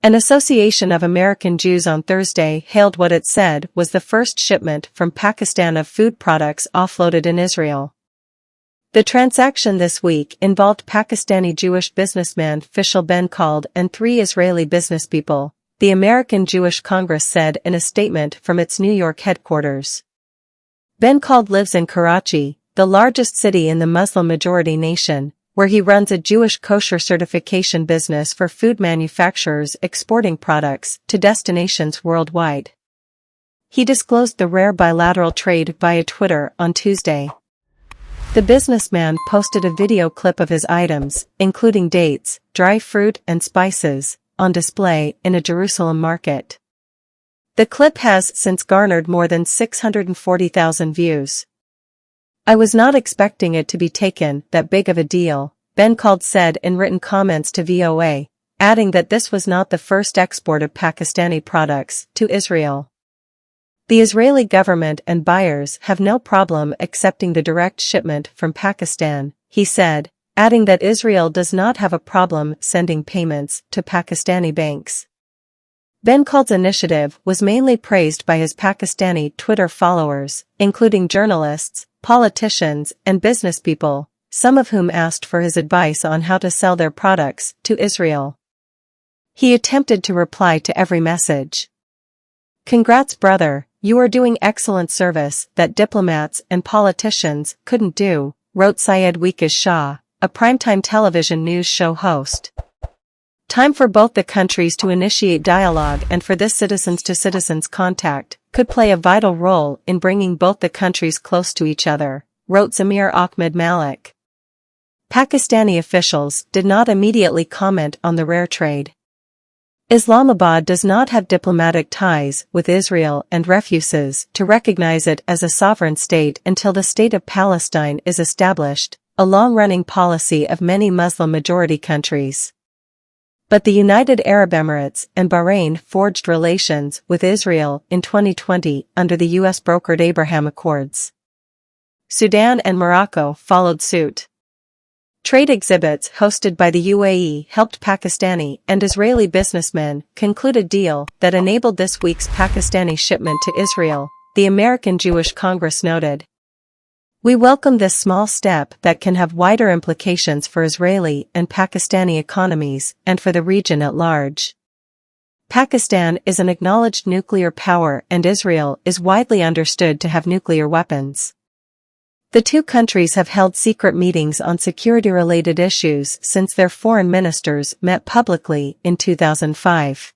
An Association of American Jews on Thursday hailed what it said was the first shipment from Pakistan of food products offloaded in Israel. The transaction this week involved Pakistani Jewish businessman Fishel Ben Khald and 3 Israeli businesspeople, the American Jewish Congress said in a statement from its New York headquarters. Ben Khald lives in Karachi, the largest city in the Muslim-majority nation, where he runs a Jewish kosher certification business for food manufacturers exporting products to destinations worldwide. He disclosed the rare bilateral trade via Twitter on Tuesday. The businessman posted a video clip of his items, including dates, dry fruit and spices, on display in a Jerusalem market. The clip has since garnered more than 640,000 views. "I was not expecting it to be taken that big of a deal," Ben Khald said in written comments to VOA, adding that this was not the first export of Pakistani products to Israel. The Israeli government and buyers have no problem accepting the direct shipment from Pakistan, he said, adding that Israel does not have a problem sending payments to Pakistani banks. Ben Khald's initiative was mainly praised by his Pakistani Twitter followers, including journalists, politicians, and businesspeople, some of whom asked for his advice on how to sell their products to Israel. He attempted to reply to every message. "Congrats, brother, you are doing excellent service that diplomats and politicians couldn't do," wrote Syed Weekas Shah, a primetime television news show host. "Time for both the countries to initiate dialogue and for this citizens-to-citizens contact could play a vital role in bringing both the countries close to each other," wrote Zamir Ahmed Malik. Pakistani officials did not immediately comment on the rare trade. Islamabad does not have diplomatic ties with Israel and refuses to recognize it as a sovereign state until the State of Palestine is established, a long-running policy of many Muslim-majority countries. But the United Arab Emirates and Bahrain forged relations with Israel in 2020 under the U.S.-brokered Abraham Accords. Sudan and Morocco followed suit. Trade exhibits hosted by the UAE helped Pakistani and Israeli businessmen conclude a deal that enabled this week's Pakistani shipment to Israel, the American Jewish Congress noted. "We welcome this small step that can have wider implications for Israeli and Pakistani economies and for the region at large. Pakistan is an acknowledged nuclear power and Israel is widely understood to have nuclear weapons. The two countries have held secret meetings on security-related issues since their foreign ministers met publicly in 2005.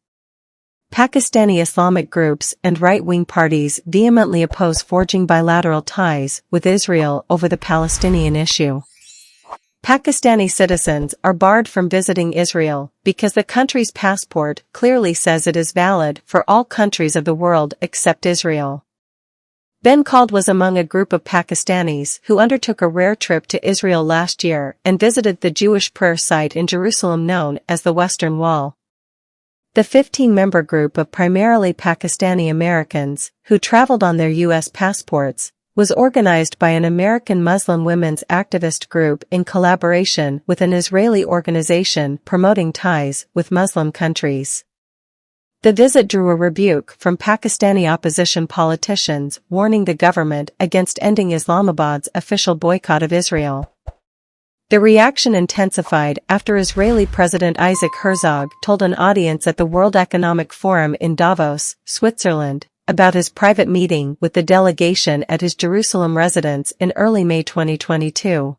Pakistani Islamic groups and right-wing parties vehemently oppose forging bilateral ties with Israel over the Palestinian issue. Pakistani citizens are barred from visiting Israel because the country's passport clearly says it is valid for all countries of the world except Israel." Ben Khald was among a group of Pakistanis who undertook a rare trip to Israel last year and visited the Jewish prayer site in Jerusalem known as the Western Wall. The 15-member group of primarily Pakistani Americans, who traveled on their U.S. passports, was organized by an American Muslim women's activist group in collaboration with an Israeli organization promoting ties with Muslim countries. The visit drew a rebuke from Pakistani opposition politicians warning the government against ending Islamabad's official boycott of Israel. The reaction intensified after Israeli President Isaac Herzog told an audience at the World Economic Forum in Davos, Switzerland, about his private meeting with the delegation at his Jerusalem residence in early May 2022.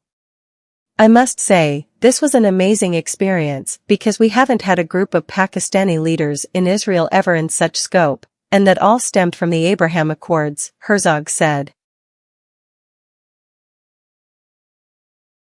"I must say, this was an amazing experience because we haven't had a group of Pakistani leaders in Israel ever in such scope, and that all stemmed from the Abraham Accords," Herzog said.